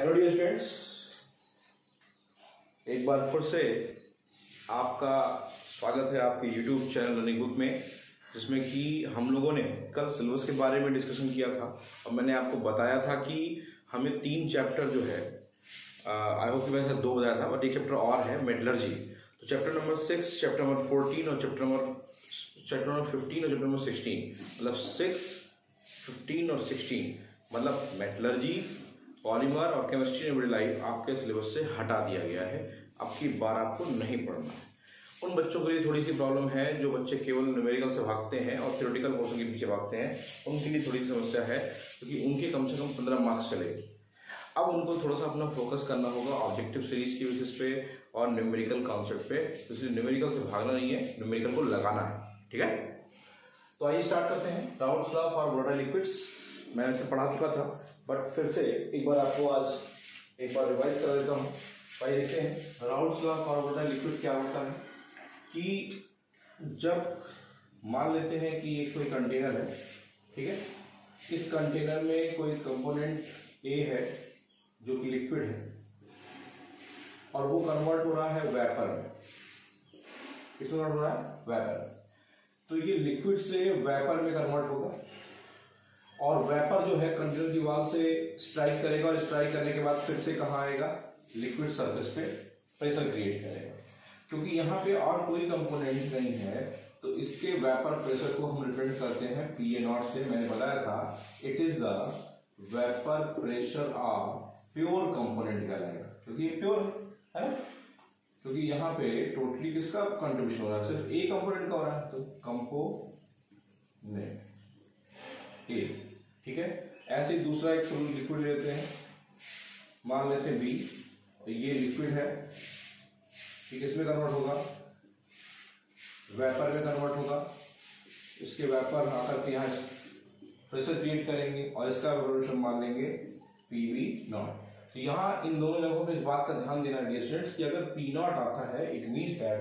Hello dear students, एक बार फिर से आपका स्वागत है आपके यूट्यूब चैनल लर्निंग बुक में, जिसमें कि हम लोगों ने कल सिलेबस के बारे में डिस्कशन किया था और मैंने आपको बताया था कि हमें 3 चैप्टर जो है आई होप कि मैंने 2 बताया था, बट एक चैप्टर और है मेटलर्जी। तो चैप्टर नंबर 6, चैप्टर नंबर 14 और चैप्टर नंबर 15 और चैप्टर नंबर 16, मतलब 6, 15 और 16 मतलब मेटलर्जी, पॉलीमर और केमिस्ट्री एवरी लाइफ आपके सिलेबस से हटा दिया गया है। अब की बार आपको नहीं पढ़ना है। उन बच्चों के लिए थोड़ी सी प्रॉब्लम है जो बच्चे केवल न्यूमेरिकल से भागते हैं और थ्योरेटिकल पोर्शन के पीछे भागते हैं, उनके लिए थोड़ी सी समस्या है, क्योंकि उनके कम से कम 15 मार्क्स चलेंगे। अब उनको थोड़ा सा अपना फोकस करना होगा ऑब्जेक्टिव सीरीज की बेसिस पे और न्यूमेरिकल कॉन्सेप्ट पे। इसलिए न्यूमेरिकल से भागना नहीं है, न्यूमेरिकल को लगाना है। ठीक है, तो आइए स्टार्ट करते हैं। Raoult's law for volatile liquids मैंने इसे पढ़ा चुका था, बट फिर से एक बार आपको आज एक बार रिवाइज कर देता हूँ। भाई देखते हैं Raoult's law for volatile liquid क्या होता है कि जब मान लेते हैं कि ये कोई कंटेनर है, ठीक है, इस कंटेनर में कोई कंपोनेंट ए है जो कि लिक्विड है और वो कन्वर्ट हो रहा है वेपर में। किसमें कन्वर्ट हो रहा है? वेपर में। तो ये लिक्विड से वेपर में कन्वर्ट होगा और वेपर जो है कंटेनर की वॉल से स्ट्राइक करेगा और स्ट्राइक करने के बाद फिर से कहाँ आएगा? लिक्विड सरफेस पे प्रेशर क्रिएट करेगा। क्योंकि यहाँ पे और कोई कंपोनेंट नहीं है तो इसके वेपर प्रेशर को हम रिप्रेजेंट करते हैं PA0 से। मैंने बताया था it is the vapour pressure of pure component कहलाएगा, क्योंकि ये प्योर है, क्योंकि यहाँ पे टोटली किसका कंट्रीब्यूशन हो रहा है? सिर्फ ए कंपोनेंट का हो रहा है, तो कंपोनेंट ए। ठीक है, ऐसे ही दूसरा एक सोल्यूट लिक्विड लेते हैं, मान लेते हैं बी। तो ये लिक्विड है, ठीक, इसमें कन्वर्ट होगा, वेपर में कन्वर्ट होगा। इसके वेपर आकर के यहाँ प्रेशर क्रिएट करेंगे और इसका वेपर मान लेंगे PV0। तो यहाँ इन दोनों जगहों पे इस बात का ध्यान देना डियर स्टूडेंट्स कि अगर P0 आता है it means that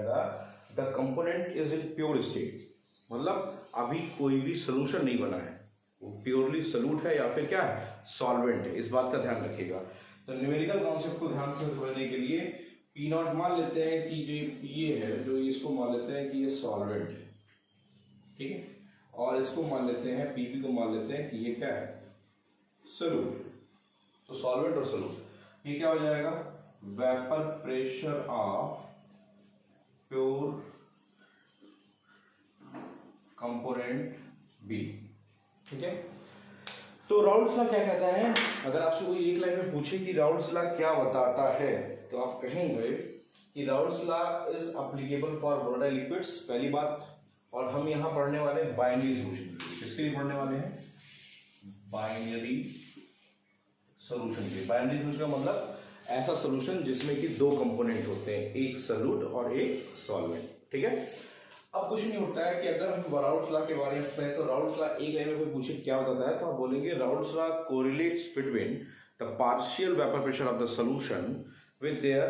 the component is in pure state, मतलब अभी कोई भी सोल्यूशन नहीं बना है, वो प्योरली सॉल्यूट है या फिर क्या है? सॉल्वेंट है। इस बात का ध्यान रखिएगा। तो न्यूमेरिकल कॉन्सेप्ट को ध्यान से समझने के लिए P0 मान लेते हैं कि जो ये है, जो इसको मान लेते हैं कि ये सॉल्वेंट है, ठीक है, और इसको मान लेते हैं PP को मान लेते हैं कि ये क्या है? सॉल्यूट। तो सॉल्वेंट और सॉल्यूट ये क्या हो जाएगा? Vapour pressure of pure component B. ठीक है, तो राउल्स लॉ क्या कहता है? अगर आपसे कोई एक लाइन में पूछे कि राउल्स लॉ क्या बताता है, तो आप कहेंगे कि Raoult's law is applicable for volatile liquids, पहली बात। और हम यहाँ पढ़ने वाले बाइनरी सोल्यूशन। किसके लिए पढ़ने वाले हैं? बाइनरी सोल्यूशन के। बाइनरी सोल्यूशन का मतलब ऐसा सोल्यूशन जिसमें कि 2 कंपोनेंट होते हैं, एक सॉल्यूट और एक सॉल्वेंट। ठीक है, अब कुछ नहीं होता है कि अगर हम राउल्स लॉ के बारे में पढ़ें तो राउल्स लॉ एक लाइन में कोई पूछे क्या बताता है, तो आप बोलेंगे Raoult's law correlates between the partial vapour pressure of the solution with their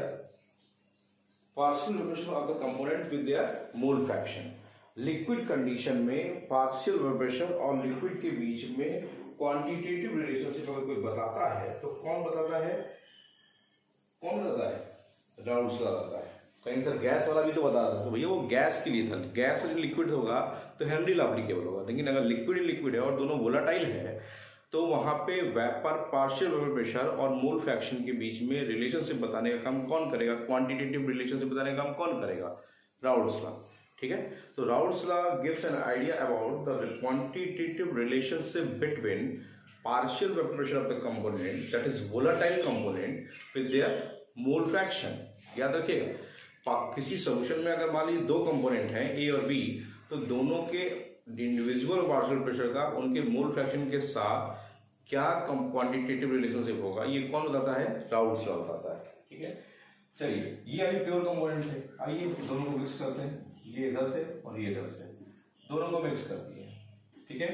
partial vapour pressure of the component with their mole fraction. Liquid condition में पार्शियल वेपर प्रेशर और लिक्विड के बीच में क्वांटिटेटिव रिलेशनशिप अगर कोई बताता है तो कौन बताता है? कौन बताता है? राउल्स लॉ बताता है। कहीं सर गैस वाला भी तो बता रहा था, तो भैया वो गैस के लिए था। गैस और लिक्विड होगा तो हेनरी लॉ एप्लीकेबल होगा, लेकिन अगर लिक्विड ही लिक्विड है और दोनों वोलेटाइल है तो वहां पे वेपर पार्शियल वेपर प्रेशर और मोल फ्रैक्शन के बीच में रिलेशनशिप बताने का काम कौन करेगा? क्वांटिटेटिव रिलेशनशिप बताने का काम कौन करेगा? Raoul's law. ठीक है, तो Raoult's law gives an idea about the quantitative relationship between partial vapour pressure of the component that is volatile component with their mole fraction. याद रखिएगा, किसी सॉल्यूशन में अगर मान लीजिए 2 कंपोनेंट हैं A और B, तो दोनों के इंडिविजुअल पार्शियल प्रेशर का उनके मोल फ्रैक्शन के साथ क्या क्वांटिटेटिव रिलेशनशिप होगा, ये कौन बताता है? राउल्स लॉ बताता है। ठीक है, चलिए ये अभी प्योर कंपोनेंट है, आइए दोनों को मिक्स करते हैं, ये इधर से और ये इधर से, दोनों को मिक्स कर दिए। ठीक है,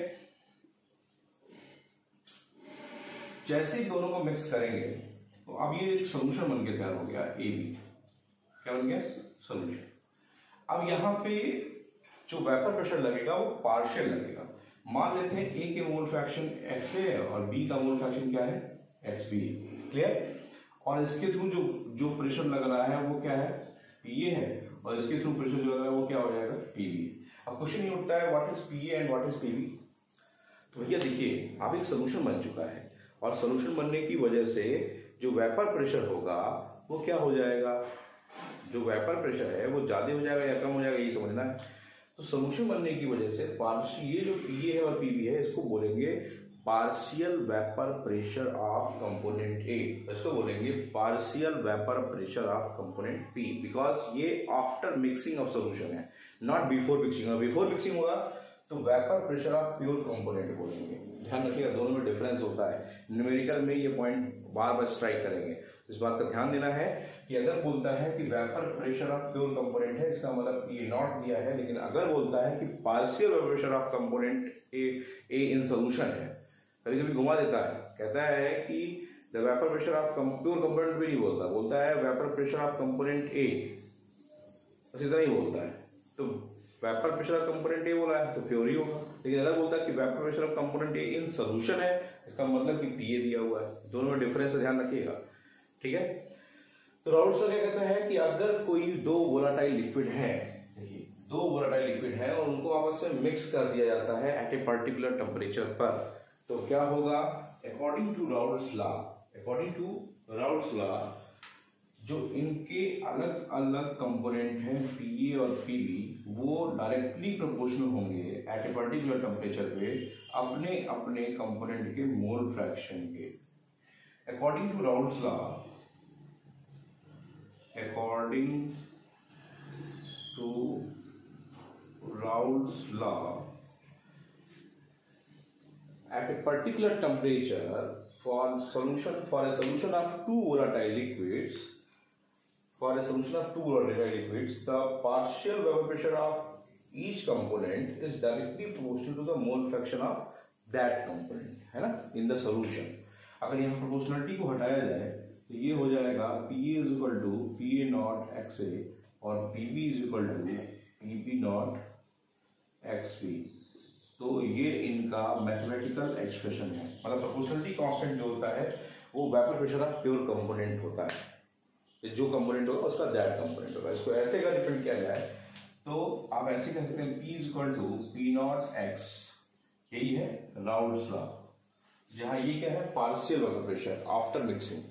जैसे ही दोनों को मिक्स करेंगे तो अब ये एक सोल्यूशन बन के तैयार हो गया AB। क्या बन गया? सोल्यूशन। अब यहाँ पे जो वेपर प्रेशर लगेगा वो पार्शियल लगेगा। मान लेते हैं A के मोल फ्रैक्शन X है और B का मोल फ्रैक्शन क्या है? XB। क्लियर? और इसके थ्रू जो प्रेशर लग रहा है वो क्या है, पीए है, और इसके थ्रू प्रेशर जो लग रहा है वो क्या हो जाएगा, पीवी। अब क्वेश्चन ये उठता है what is PA and what is PV. तो भैया देखिए अब एक सोल्यूशन बन चुका है, और सोल्यूशन बनने की वजह से जो वेपर प्रेशर होगा वो क्या हो जाएगा, जो वेपर प्रेशर है वो ज़्यादा हो जाएगा या कम हो जाएगा, यही समझना है। तो सोल्यूशन बनने की वजह से ये जो पीए है और पीवी है इसको बोलेंगे partial vapour pressure of component ए, इसको बोलेंगे partial vapour pressure of component P, because ये आफ्टर मिक्सिंग ऑफ सोल्यूशन है, नॉट बिफोर मिक्सिंग। और बिफोर मिक्सिंग होगा तो vapour pressure of pure component बोलेंगे। ध्यान रखिएगा दोनों में डिफरेंस होता है, न्यूमेरिकल में ये पॉइंट बार बार स्ट्राइक करेंगे, इस बात का ध्यान देना है कि अगर बोलता है कि vapour pressure of pure component है इसका मतलब ये नॉट दिया है, लेकिन अगर बोलता है कि partial vapour pressure of component A in solution है, कभी कभी घुमा देता है, कहता है कि the vapour pressure of pure component भी नहीं बोलता, बोलता है वेपर प्रेशर ऑफ कंपोनेंट ए, बस इतना ही बोलता है। तो वेपर प्रेशर ऑफ कंपोनेंट ए बोला है तो प्योर ही होगा, लेकिन अगर बोलता है कि vapour pressure of component A in solution है इसका मतलब कि पीए दिया हुआ है। दोनों में डिफरेंस है, ध्यान रखिएगा, ठीक है। तो राउल्स क्या कहता है कि अगर कोई दो वोलाटाइल लिक्विड है, देखिए दो वोलाटाइल लिक्विड है और उनको आपस में मिक्स कर दिया जाता है एट ए पर्टिकुलर टेम्परेचर पर, तो क्या होगा, according to Raoult's law, according to Raoult's law जो इनके अलग अलग कंपोनेंट हैं पीए और पीवी वो डायरेक्टली प्रोपोर्शनल होंगे एट ए पर्टिकुलर टेम्परेचर पे अपने अपने कंपोनेंट के मोल फ्रैक्शन के। According to Raoult's law, according to Raoult's law at a particular temperature for a solution of two volatile liquids, the partial vapor pressure of each component is directly proportional to the mole fraction of that component, है ना, in the solution। अगर यहाँ proportionality को हटाया जाए तो ये हो जाएगा PA is equal to PA naught XA और PB is equal to PB naught XB। तो ये इनका मैथमेटिकल एक्सप्रेशन है, मतलब प्रोपोर्शनलिटी कांस्टेंट जो होता है वो vapour pressure of pure component होता है, जो कंपोनेंट होगा उसका दैट कंपोनेंट होगा। इसको ऐसे का रिप्रेजेंट किया जाए तो आप ऐसे कह सकते हैं P is equal to P naught X, यही है राउल्स लॉ, जहाँ ये क्या है partial vapour pressure after mixing,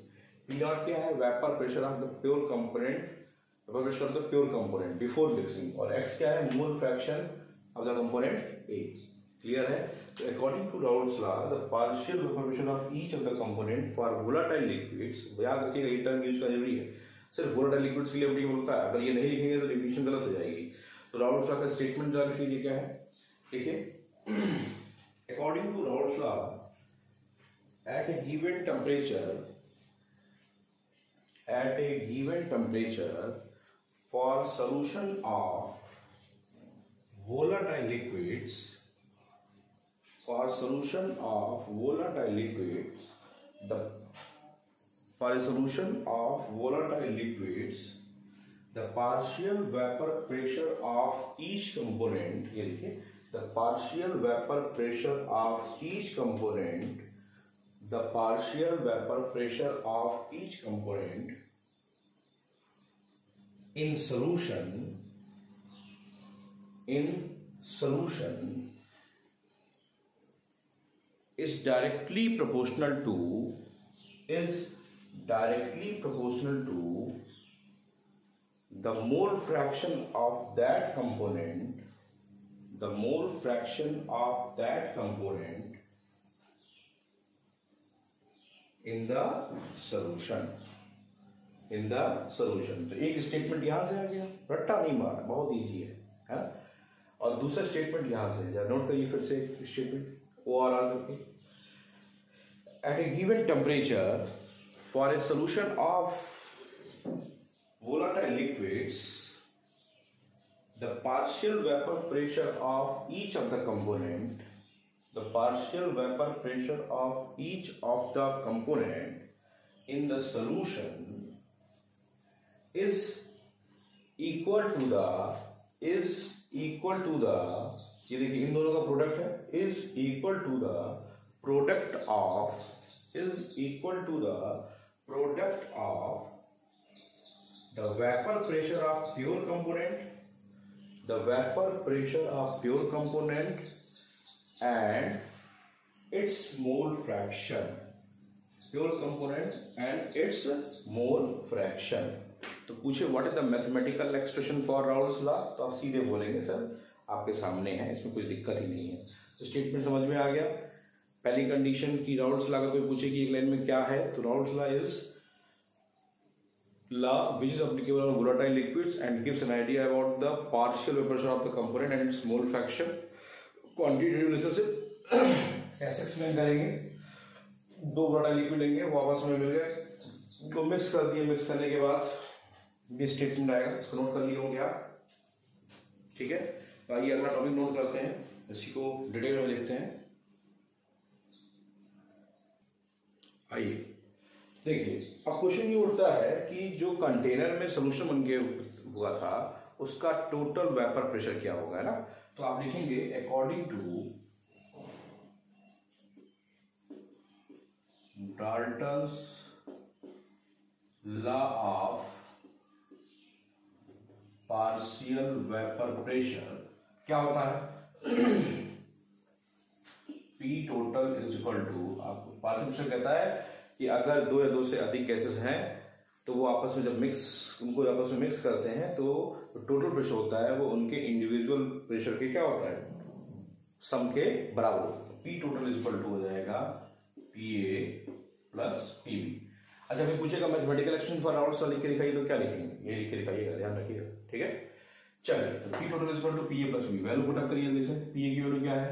P naught क्या है vapour pressure of the pure component, vapour pressure of the pure component before mixing, और X क्या है mole fraction of the component A। Clear है। तो according to Raoult's law the partial vapour pressure of each of the component for volatile liquids, याद रखिएगा ये term use करना जरूरी है, सिर्फ वोलेटाइल लिक्विड्स के लिए एप्लीकेबल होता है, अगर ये नहीं लिखेंगे तो डेफिनेशन गलत हो जाएगी। तो राउल्स लॉ का स्टेटमेंट जो है क्या है, देखिए according to Raoult's law at a given temperature for solution of volatile liquids, for solution of volatile liquids, the partial vapor pressure of each component, ये देखिए the partial vapor pressure of each component, the partial vapor pressure of each component in solution is directly proportional to the mole fraction of that component, in the solution। तो एक statement यहां से आ गया, रट्टा नहीं मारा, बहुत इजी है ना। और दूसरा स्टेटमेंट यहां से नोट करिए फिर से स्टेटमेंट ओवरऑल करके, at a given temperature for a solution of volatile liquids the partial vapour pressure of each of the component, in the solution is equal to the, ये देखिए इन दोनों का प्रोडक्ट है, is equal to the product of the vapour pressure of pure component, the vapour pressure of pure component and it's mole fraction, pure component and it's mole fraction. तो पूछे what is the mathematical expression for Raoult's law, तो आप सीधे बोलेंगे sir आपके सामने है, इसमें कोई दिक्कत ही नहीं है। तो स्टेटमेंट समझ में आ गया। पहली कंडीशन की राउल्स लॉ का कोई पूछे कि एक लाइन में क्या है, तो Raoult's law is law which is applicable on volatile liquids and gives an idea about the partial vapor pressure of the component and its mole fraction quantitative relationship। कैसे एक्सप्लेन करेंगे, दो volatile लिक्विड लेंगे, वो आपस में मिल गए, उनको mix कर दिए, मिक्स करने के बाद ये स्टेटमेंट आएगा, इसको नोट कर लिए होंगे आप, ठीक है। तो आइए अगला टॉपिक नोट करते हैं, इसी को डिटेल में देखते हैं। आइए देखिए, अब क्वेश्चन ये उठता है कि जो कंटेनर में सोल्यूशन बन के हुआ था उसका टोटल वेपर प्रेशर क्या होगा, है ना। तो आप लिखेंगे according to Dalton's law of partial vapour pressure क्या होता है, P total is equal to, आपको पार्शियल प्रेशर कहता है कि अगर दो या दो से अधिक गैसेस हैं तो वो आपस में जब उनको आपस में मिक्स करते हैं तो टोटल प्रेशर होता है वो उनके इंडिविजुअल प्रेशर के क्या होता है, सम के बराबर होता है। P total is equal to हो जाएगा PA प्लस PB। अच्छा, फिर पूछेगा mathematical expression for Raoult's law लिख के दिखाइए, तो क्या लिखेंगे, ये लिख के दिखाइएगा, ध्यान रखिएगा, ठीक है। चलिए, तो P total is equal to PA plus PB, value put up करिए। जैसे PA की वैल्यू क्या है,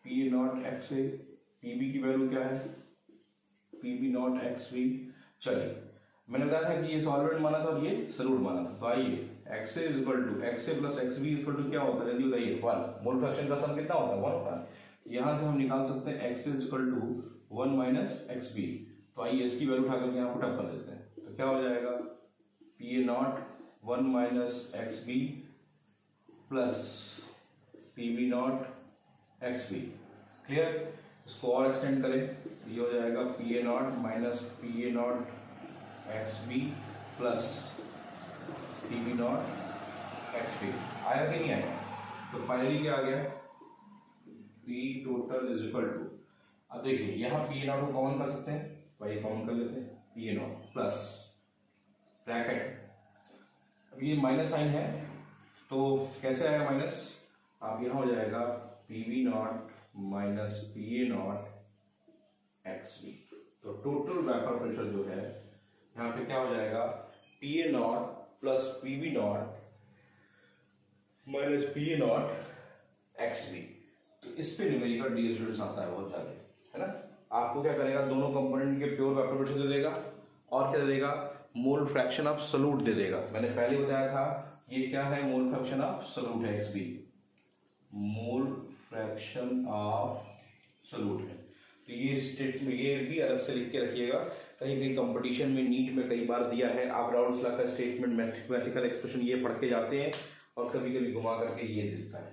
PA नॉट XA, PB की वैल्यू क्या है, PB नॉट XB। चलिए, मैंने बताया था कि ये सॉल्वेंट माना था और ये सॉल्यूट माना था, तो आइए XA is equal to XA plus XB equal to क्या होता है, जल्दी बताइए, 1। मोल फ्रैक्शन का सम कितना होता है, 1 होता है। यहाँ से हम निकाल सकते हैं XA is equal to 1 minus XB। तो आइए इसकी वैल्यू उठा करके यहाँ पुट अप कर देते हैं, तो क्या हो जाएगा, PA not 1 minus XB plus PB naught XB। Clear, इसको और एक्सटेंड करें, ये हो जाएगा PA not minus PA not XB plus PB naught XB। आया कि नहीं आया, तो फाइनली क्या आ गया, P total is equal to, अब देखिए यहाँ PA नॉट को कॉमन कर सकते हैं, भाई कॉमन कर लेते हैं, PA नॉट प्लस ब्रैकेट, अब ये माइनस साइन है तो कैसे आएगा माइनस, अब यहाँ हो जाएगा PB not minus PA not XB। तो टोटल वेपर प्रेशर जो है यहाँ पे क्या हो जाएगा, PA not plus PB not minus PA not XB। तो इस पे न्यूमेरिकल डिस्टर्बेंस आता है बहुत ज्यादा, है ना। आपको क्या करेगा, दोनों कंपोनेंट के प्योर वेपर प्रेशर दे देगा और क्या दे देगा, मोल फ्रैक्शन ऑफ सॉल्यूट दे देगा। मैंने पहले बताया था ये क्या है, मोल फ्रैक्शन ऑफ सॉल्यूट है, XB mole fraction of solute है। तो ये स्टेटमेंट ये भी अलग से लिख के रखिएगा, कहीं कहीं कंपटीशन में नीट में कई बार दिया है, आप राउल्स लॉ का स्टेटमेंट मैथमेटिकल एक्सप्रेशन ये पढ़ के जाते हैं और कभी कभी घुमा करके ये देता है,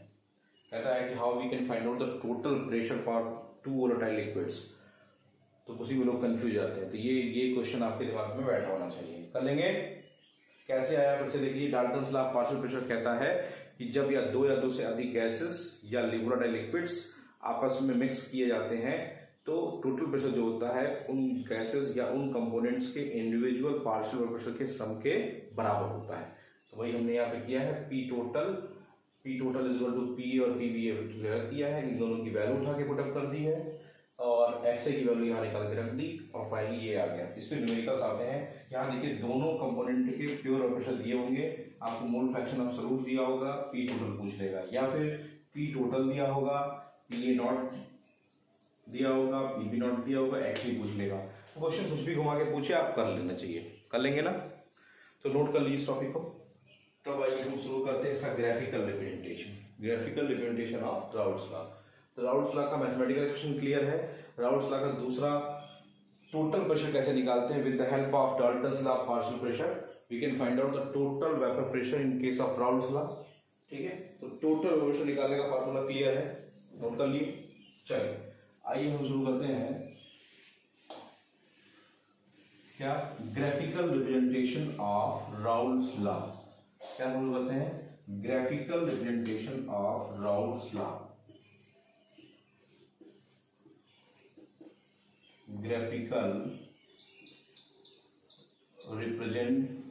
कहता है कि how we can find out the total pressure for 2 volatile liquids, तो उसी में लोग कंफ्यूज जाते हैं। तो ये क्वेश्चन आपके दिमाग में बैठा होना चाहिए। कर लेंगे, कैसे आया फिर से देखिए, Dalton's law of partial pressure कहता है कि जब या दो से अधिक गैसेस या वोलेटाइल लिक्विड्स आपस में मिक्स किए जाते हैं तो टोटल प्रेशर जो होता है उन गैसेस या उन कंपोनेंट्स के इंडिविजुअल पार्शियल प्रेशर के सम के बराबर होता है। तो वही हमने यहाँ पे किया है, P total is equal to P और PB किया है, इन दोनों की वैल्यू उठा के पुटअप कर दी है और XA की वैल्यू यहाँ निकाल के रख दी और फाइनली ये आ गया। इस पे न्यूमेरिकल्स आते हैं, यहाँ देखिए दोनों कंपोनेंट के प्योर प्रेशर दिए होंगे, आपको मोल फ्रैक्शन ऑफ सॉल्यूट दिया होगा, P टोटल पूछ लेगा, या फिर P टोटल दिया होगा, PA नॉट दिया होगा, PB नॉट दिया होगा, XB पूछ लेगा। तो क्वेश्चन कुछ भी घुमा के पूछे आप कर लेना चाहिए, कर लेंगे ना। तो नोट कर लीजिए इस टॉपिक को। तब आइए हम शुरू करते हैं इसका graphical representation of Raoult's law. तो राउल्स लॉ का मैथमेटिकल एक्सप्रेशन क्लियर है। राउल्स लॉ का दूसरा, टोटल प्रेशर कैसे निकालते हैं, with the help of Dalton's law of partial pressure we can find out the total vapour pressure in case of Raoult's law. ठीक है, तो टोटल वेपर प्रेशर निकालने का फॉर्मूला क्लियर है, नोट कर लिए। चलिए आइए हम शुरू करते हैं क्या, graphical representation of Raoult's law. क्या हम लोग कहते हैं, graphical representation of Raoult's law. Graphical representation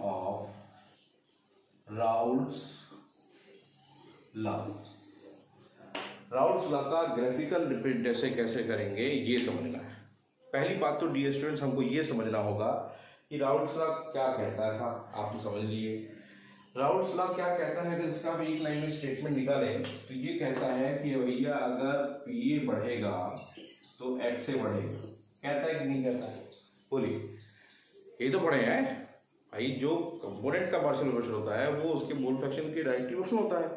of Raoult's law. Raoult's law का ग्राफिकल रिप्रेजेंटेशन कैसे करेंगे ये समझना है। पहली बात तो डियर स्टूडेंट्स हमको ये समझना होगा कि राउल्ट्स लॉ क्या कहता था, आप तो समझ लिए। राउल्ट्स लॉ क्या कहता है कि इसका भी एक लाइन में स्टेटमेंट निकालें तो ये कहता है कि भैया अगर ये बढ़ेगा तो एक्स से बढ़ेगा। कहता है कि नहीं कहता है, बोलिए। ये तो पढ़े हैं भाई, जो कंपोनेंट का पार्शियल फ्रैक्शन होता है वो उसके मोल फ्रैक्शन के डायरेक्ट प्रोपोर्शनल होता है।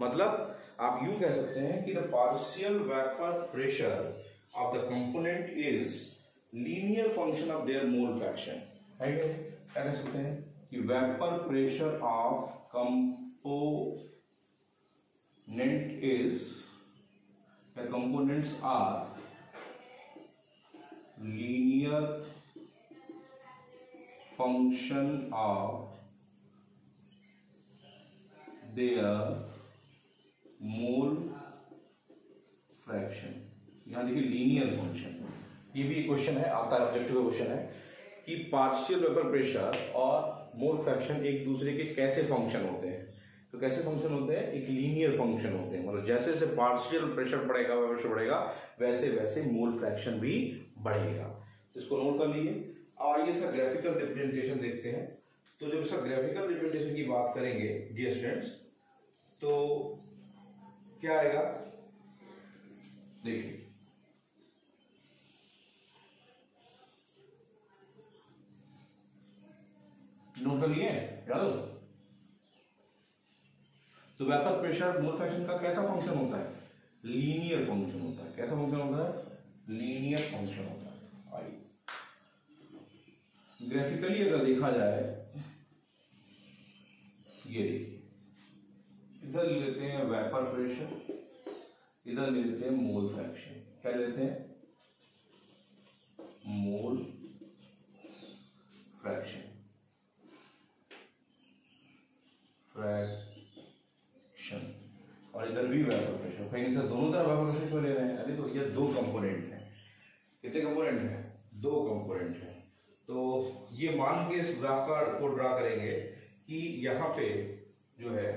मतलब आप यूं कह सकते हैं कि the partial vapour pressure of the component is linear function of their mole fraction. क्या कह सकते हैं कि vapour pressure of component is, the components are linear function of their mole fraction. यहां देखिए लीनियर फंक्शन, ये भी क्वेश्चन है, आता है ऑब्जेक्टिव का क्वेश्चन है कि पार्शियल वेपर प्रेशर और मोल फ्रैक्शन एक दूसरे के कैसे फंक्शन होते हैं। तो कैसे फंक्शन होते हैं, एक लीनियर फंक्शन होते हैं। मतलब जैसे जैसे पार्शियल प्रेशर बढ़ेगा, वेपर प्रेशर बढ़ेगा, वैसे वैसे मोल फ्रैक्शन भी बढ़ेगा। तो इसको नोट कर लीजिए। अब आइए इसका ग्राफिकल रिप्रेजेंटेशन देखते हैं। तो जब इसका ग्राफिकल रिप्रेजेंटेशन की बात करेंगे डियर स्टूडेंट्स तो क्या आएगा, देखिए। नोट कर लिए, याद। तो वेपर प्रेशर मोल फ्रैक्शन का कैसा फंक्शन होता है, लीनियर फंक्शन होता है। कैसा फंक्शन होता है, लीनियर फंक्शन होता है। आइए ग्राफिकली अगर देखा जाए, ये देखिए, इधर ले लेते हैं वेपर प्रेशर, इधर ले लेते हैं मोल फ्रैक्शन। क्या लेते हैं, मोल फ्रैक्शन। और इधर भी वेपर प्रेशर। कहीं से दोनों तरफ वेपर प्रेशर क्यों ले रहे हैं, अरे तो ये दो कंपोनेंट हैं। कितने कंपोनेंट हैं, दो कंपोनेंट हैं। तो ये मान के इस ग्राफ का को ड्रा करेंगे कि यहाँ पे जो है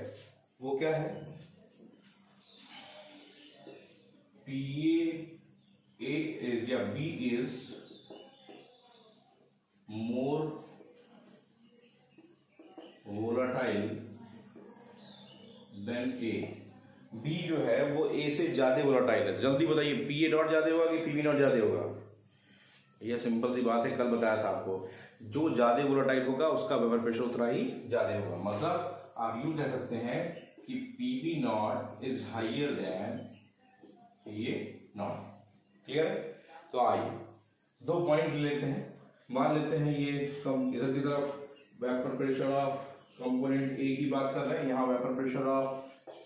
वो क्या है, PA या B is more volatile than A। B जो है वो A से ज्यादा वोलाटाइल है। जल्दी बताइए, PA नॉट ज्यादा होगा कि PB नॉट ज्यादा होगा। यह सिंपल सी बात है, कल बताया था आपको। जो ज्यादा वोलाटाइल होगा उसका वेपर प्रेशर उतना ही ज्यादा होगा। मतलब आप यूं कह सकते हैं कि PB naught is higher than PA naught. Clear? तो आइए दो पॉइंट लेते हैं। मान लेते हैं ये इधर की तरफ vapour pressure of component A की बात कर रहे हैं, यहाँ vapour pressure of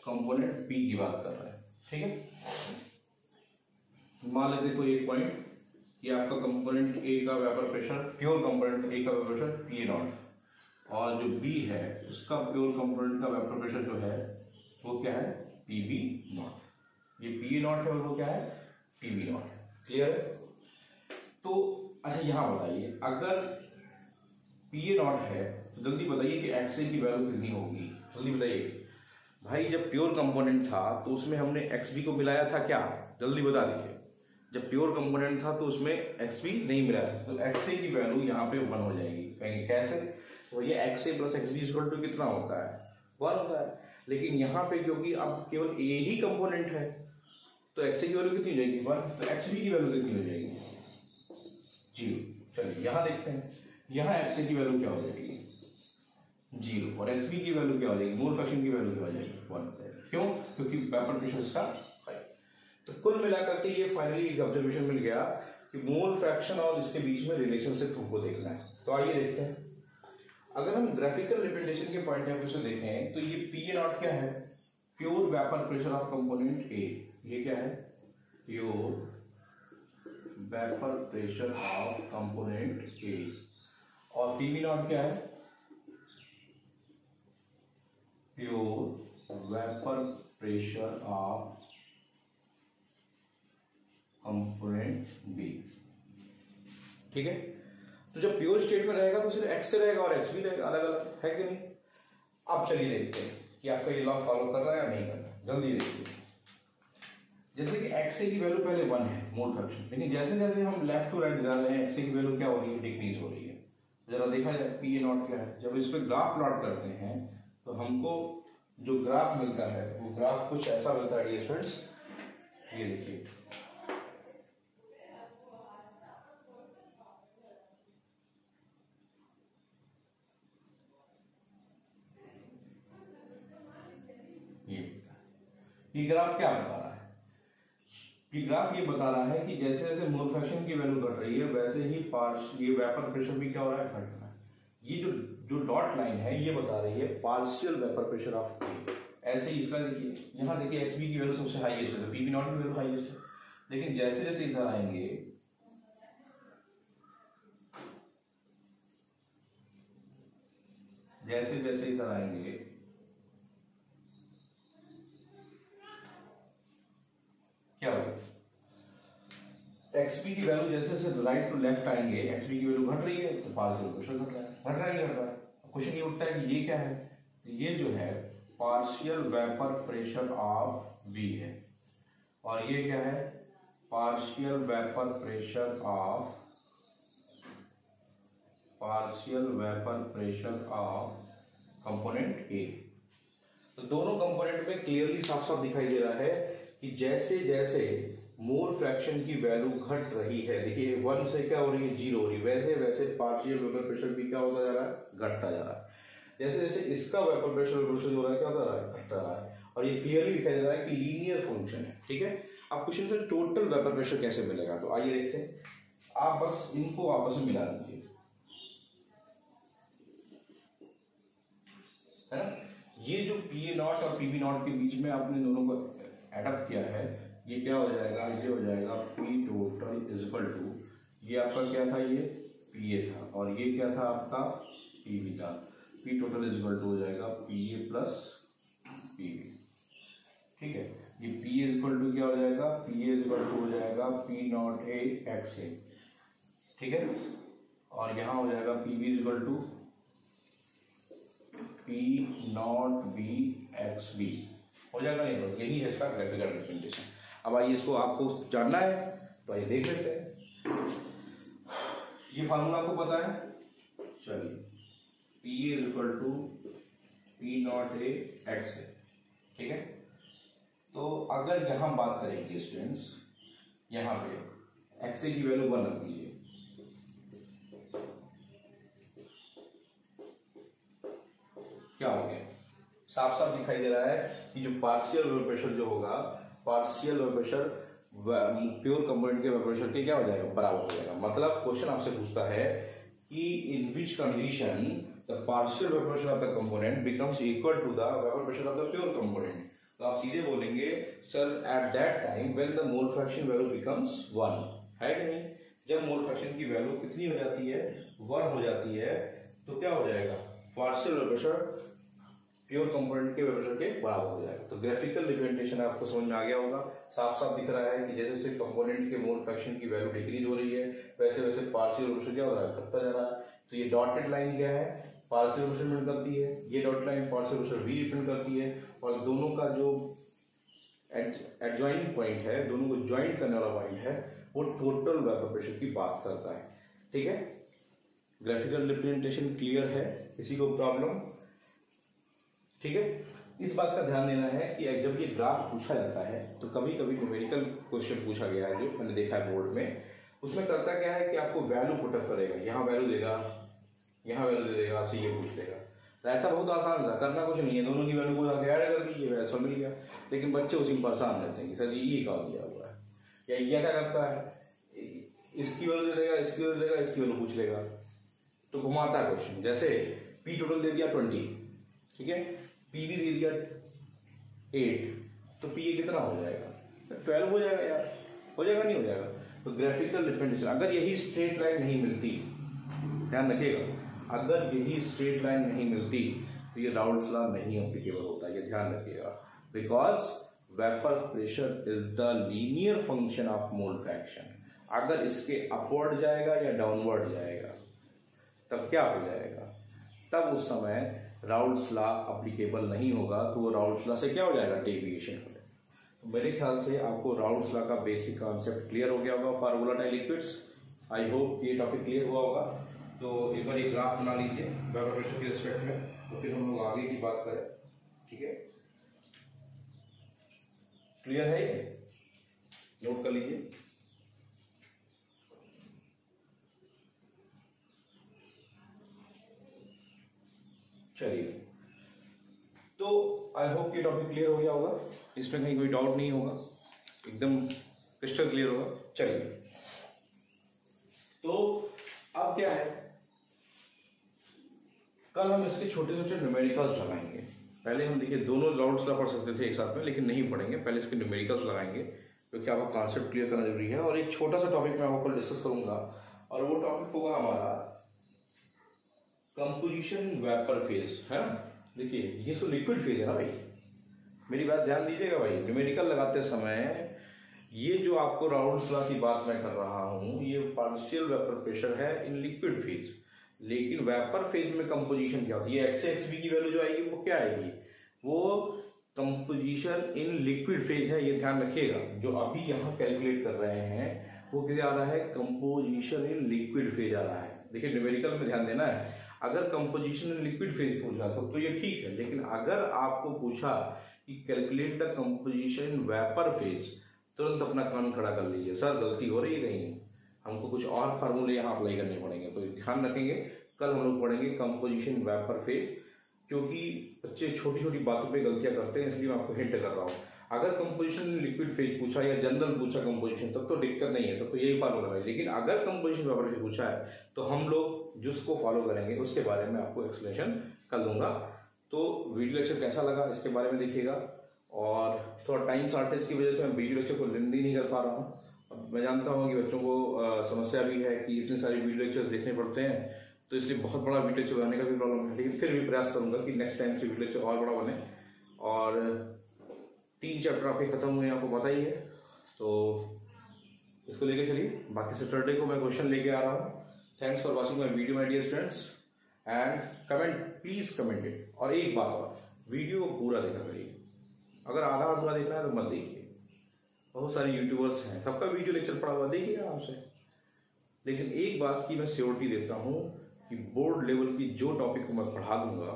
component B की बात कर रहे हैं। ठीक है, मान लेते हैं कोई एक पॉइंट, ये आपका कंपोनेंट A का vapour pressure, pure component A का वेपर प्रेशर PA नॉट, और जो B है उसका प्योर कंपोनेंट का वेपर प्रेशर जो है वो क्या है, PB नॉट। ये PA नॉट है और वो क्या है, PB नॉट। क्लियर है? तो अच्छा यहाँ बताइए, अगर PA नॉट है तो जल्दी बताइए कि XA की वैल्यू कितनी होगी। जल्दी बताइए भाई, जब प्योर कंपोनेंट था तो उसमें हमने XB को मिलाया था क्या, जल्दी बता दीजिए। जब प्योर कंपोनेंट था तो उसमें XB नहीं मिलाया, तो XA की वैल्यू यहाँ पे 1 हो जाएगी। कहेंगे कैसे, तो ये XA plus XB equal to कितना होता है, 1 होता है। लेकिन यहाँ पे क्योंकि अब केवल A ही कंपोनेंट है तो XA की वैल्यू कितनी हो जाएगी, 1। तो XB की वैल्यू कितनी हो जाएगी, 0। चलिए यहाँ देखते हैं, यहाँ XA की वैल्यू क्या हो जाएगी, 0, और XB की वैल्यू क्या हो जाएगी, मोल फ्रैक्शन की वैल्यू क्या हो जाएगी, 1। क्यों, क्योंकि वेपर प्रेशर इसका हाई। तो कुल मिलाकर के ये फाइनली एक ऑब्जर्वेशन मिल गया कि मोल फ्रैक्शन और इसके बीच में रिलेशनशिप हमको देखना है। तो आइए देखते हैं, अगर हम ग्राफिकल रिप्रेजेंटेशन के पॉइंट ऑफ व्यू से देखें तो ये PA नॉट क्या है, pure vapour pressure of component A। ये क्या है, pure vapour pressure of component A, और पी वी नॉट क्या है, pure vapour pressure of component B. ठीक है, तो जब प्योर स्टेट में रहेगा तो सिर्फ एक्स से रहेगा और एक्स भी रहेगा, अलग अलग, है कि नहीं। अब चलिए देखते हैं कि आपका ये लॉ फॉलो कर रहा है या नहीं कर रहा है, जल्दी देखिए। जैसे कि एक्स की वैल्यू पहले 1 है मोल फ्रैक्शन, लेकिन जैसे जैसे हम लेफ्ट टू राइट जा रहे हैं एक्स की वैल्यू क्या हो रही है, डिक्रीज हो रही है। जरा देखा जाए पी ए नॉट क्या है। जब इस पर ग्राफ प्लॉट करते हैं तो हमको जो ग्राफ मिलता है वो ग्राफ कुछ ऐसा मिलता है डियर फ्रेंड्स, ये देखिए, ये ग्राफ क्या बता रहा है, ये ग्राफ ये बता रहा है कि जैसे जैसे मोल फ्रैक्शन की वैल्यू घट रही है वैसे ही ये वेपर प्रेशर भी क्या हो रहा है, घट रहा है। ये जो जो डॉट लाइन है ये बता रही है पार्शियल वेपर प्रेशर ऑफ ए। ऐसे ही इसका देखिए, यहाँ देखिए एक्स बी की वैल्यू सबसे हाईएस्ट है, पी वी नॉट की वैल्यू हाईएस्ट है, लेकिन जैसे जैसे इधर आएंगे क्या होगा, एक्सपी की वैल्यू जैसे जैसे राइट टू लेफ्ट आएंगे एक्सपी की वैल्यू घट रही है तो पार्शियल प्रेशर घट रहा है, घट रहा है, घट रहा है। क्वेश्चन ये उठता है कि ये क्या है, ये जो है partial vapour pressure of B है, और ये क्या है, partial vapour pressure of component A. तो दोनों कंपोनेंट में क्लियरली साफ साफ दिखाई दे रहा है कि जैसे जैसे मोल फ्रैक्शन की वैल्यू घट रही है, देखिए 1 से क्या हो रही है, 0 हो रही है, वैसे वैसे पार्शियल वेपर प्रेशर भी क्या होता जा रहा है, घटता जा रहा है। जैसे जैसे इसका वेपर प्रेशर जो हो रहा है क्या होता रहा है, घटता रहा है, और ये क्लियरली दिखाई दे रहा है कि लीनियर फंक्शन है। ठीक है, अब क्वेश्चन से टोटल वेपर प्रेशर कैसे मिलेगा, तो आइए देखते हैं। आप बस इनको आपस में मिला दीजिए, है ना। ये जो पी ए नॉट और पी बी नॉट के बीच में आपने दोनों को एडअप किया है, ये क्या हो जाएगा, ये हो जाएगा P total is equal to, ये आपका क्या था, ये पी ए था, और ये क्या था आपका पी बी था। P total is equal to हो जाएगा P A plus P B. ठीक है, ये P A is equal to क्या हो जाएगा, P A is equal to हो जाएगा P naught A X A. ठीक है, और यहाँ हो जाएगा P B is equal to P naught B X B, हो जाएगा नहीं, तो यही है इसका ग्राफिकल रिप्रेजेंटेशन। अब आइए इसको आपको जानना है तो आइए देख लेते हैं। ये फार्मूला आपको पता है, चलिए P A is equal to P naught A X A. ठीक है, तो अगर यहां बात करेंगे स्टूडेंट्स, यहां पे एक्स ए की वैल्यू 1 रख दीजिए, क्या हो गया, साफ साफ दिखाई दे रहा है कि जो पार्शियल वेपर प्रेशर जो होगा, partial vapour pressure pure component के वेपर प्रेशर के क्या हो जाएगा, बराबर हो जाएगा। मतलब क्वेश्चन आपसे पूछता है कि in which condition the partial vapour pressure of the component becomes equal to the vapour pressure of the pure component. तो आप सीधे बोलेंगे sir at that time when the mole fraction value becomes 1, है कि नहीं। जब मोल फ्रैक्शन की value कितनी हो जाती है, 1 हो जाती है, तो क्या हो जाएगा, partial vapour pressure pure component के वेपर प्रेशर के बराबर हो जाएगा। तो ग्राफिकल रिप्रेजेंटेशन आपको समझ में आ गया होगा, साफ साफ दिख रहा है कि जैसे जैसे कंपोनेंट के मोल फ्रैक्शन की वैल्यू डिक्रीज हो रही है वैसे वैसे पार्शियल वेपर प्रेशर क्या हो रहा है, घटता जा रहा है। तो ये डॉटेड लाइन क्या है, पार्शियल वेपर प्रेशर डिपेंड करती है, ये dotted line partial vapour pressure भी डिपेंड करती है, और दोनों का जो एडजॉइंट पॉइंट है, दोनों को ज्वाइंट करने वाला पॉइंट है, वो टोटल वेपर प्रेशर की बात करता है। ठीक है, ग्राफिकल रिप्रेजेंटेशन क्लियर है, किसी को प्रॉब्लम। ठीक है, इस बात का ध्यान देना है कि जब ये ग्राफ पूछा जाता है तो कभी कभी न्यूमेरिकल क्वेश्चन पूछा गया है जो मैंने देखा है बोर्ड में, उसमें करता क्या है कि आपको वैल्यू पुटअप करेगा, यहाँ वैल्यू देगा, यहाँ वैल्यू दे देगा, आपसे ये पूछ लेगा। रहता बहुत आसान था, करना कुछ नहीं है, दोनों की वैल्यू को जाकर ऐड कर दीजिए, वैसा मिल गया। लेकिन बच्चे उसी में परेशान रहते हैं कि सर जी ये क्या दिया हुआ है, या ये क्या करता है, इसकी वैल्यू दे देगा, इसकी वैल्यू देगा, इसकी वैल्यू पूछ लेगा, तो घुमाता है क्वेश्चन। जैसे पी टोटल दे दिया 20, ठीक है, पी भी दे दिया 8, तो पी ए कितना हो जाएगा, 12 हो जाएगा यार, हो जाएगा नहीं हो जाएगा। तो ग्राफिकल डिफरेंशिएशन, अगर यही स्ट्रेट लाइन नहीं मिलती, ध्यान रखिएगा, अगर यही स्ट्रेट लाइन नहीं मिलती तो ये राउल्ट्स लॉ नहीं एप्लीकेबल होता, ये ध्यान रखिएगा। Because vapour pressure is the linear function of mole fraction. अगर इसके अपवर्ड जाएगा या डाउनवर्ड जाएगा तब क्या हो जाएगा, तब उस समय राउल्ट्स लॉ एप्लीकेबल नहीं होगा, तो वो राउल्ट्स लॉ से क्या हो जाएगा, डेविएशन हो जाएगा। मेरे ख्याल से आपको राउल्ट्स लॉ का बेसिक कॉन्सेप्ट क्लियर हो गया होगा for volatile liquids. I hope ये टॉपिक क्लियर हुआ होगा। तो एक बार एक ग्राफ बना लीजिए वेपर प्रेशर के रिस्पेक्ट में, तो फिर हम लोग आगे की बात करें। ठीक है, क्लियर है ये, नोट कर लीजिए। चलिए, तो आई होप ये टॉपिक क्लियर हो गया होगा, इसमें कहीं कोई डाउट नहीं होगा, एकदम क्रिस्टल क्लियर होगा। चलिए, तो अब क्या है, कल हम इसके छोटे छोटे न्यूमेरिकल्स लगाएंगे। पहले हम देखिए दोनों राउल्ट्स लॉ पढ़ सकते थे एक साथ में, लेकिन नहीं पढ़ेंगे, पहले इसके न्यूमेरिकल्स लगाएंगे क्योंकि आपका कॉन्सेप्ट क्लियर करना जरूरी है। और एक छोटा सा टॉपिक मैं आपको डिस्कस करूंगा, और वो टॉपिक होगा हमारा कंपोजिशन वेपर फेज, है ना। देखिए ये तो लिक्विड फेज है ना भाई, मेरी बात ध्यान दीजिएगा भाई। न्यूमेरिकल लगाते समय ये जो आपको राउल्ट्स लॉ की बात मैं कर रहा हूँ, ये पार्शियल वेपर प्रेशर है इन लिक्विड फेज। लेकिन वेपर फेज में कंपोजिशन क्या होती है, एक्स एक्स बी की वैल्यू जो आएगी वो क्या आएगी, वो कंपोजिशन इन लिक्विड फेज है, ये ध्यान रखिएगा। जो अभी यहाँ कैलकुलेट कर रहे हैं वो क्या आ रहा है, कंपोजिशन इन लिक्विड फेज आ रहा है। देखिए न्यूमेरिकल में ध्यान देना है, अगर कंपोजिशन इन लिक्विड फेज पूछा तो ये ठीक है, लेकिन अगर आपको पूछा कि calculate the composition in vapour phase, तुरंत अपना कान खड़ा कर लीजिए, सर गलती हो रही है कहीं, हमको कुछ और फार्मूले यहाँ अप्लाई करने पड़ेंगे। तो ध्यान रखेंगे, कल हम लोग पढ़ेंगे कंपोजिशन वेपर फेज, क्योंकि बच्चे छोटी छोटी बातों पे गलतियां करते हैं, इसलिए मैं आपको हिंट कर रहा हूँ। अगर कंपोजिशन लिक्विड फेज पूछा या जनरल पूछा कंपोजिशन, तब तो दिक्कत नहीं है, तब तो यही फार्मूला है। लेकिन अगर कंपोजिशन वेपर फेज पूछा है तो हम लोग जिसको फॉलो करेंगे उसके बारे में आपको एक्सप्लेनेशन कर दूंगा। तो वीडियो लेक्चर कैसा लगा इसके बारे में देखिएगा, और थोड़ा टाइम शॉर्टेज की वजह से मैं वीडियो लेक्चर को लेंदी नहीं कर पा रहा हूँ। मैं जानता हूँ कि बच्चों को समस्या भी है कि इतने सारे वीडियो लेक्चर्स देखने पड़ते हैं, तो इसलिए बहुत बड़ा वीडियो लेक्चर बनाने का भी प्रॉब्लम है, लेकिन फिर भी प्रयास करूंगा कि नेक्स्ट टाइम से वीडियो लेक्चर और बड़ा बने। और 3 चैप्टर आपके खत्म हुए आपको पता ही है, तो इसको लेके चलिए। बाकी सैटरडे को मैं क्वेश्चन लेके आ रहा हूँ। Thanks for watching my video my dear students, and comment, please comment it. और एक बात और, वीडियो को पूरा देखा करिए, अगर आधा अधूरा देखना है तो मत देखिए। बहुत सारे यूट्यूबर्स हैं, सबका वीडियो लेक्चर पढ़ा हुआ, देखिए आराम से। लेकिन एक बात की मैं श्योरिटी देता हूँ कि बोर्ड लेवल की जो टॉपिक को मैं पढ़ा दूंगा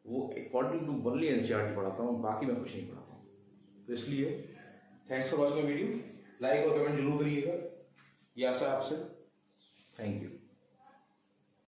वो अकॉर्डिंग टू ओनली एनसीईआरटी पढ़ाता हूँ, बाकी मैं कुछ नहीं पढ़ाता हूँ। तो इसलिए thanks for watching video, like और कमेंट जरूर करिएगा, ये आशा आपसे। Thank you.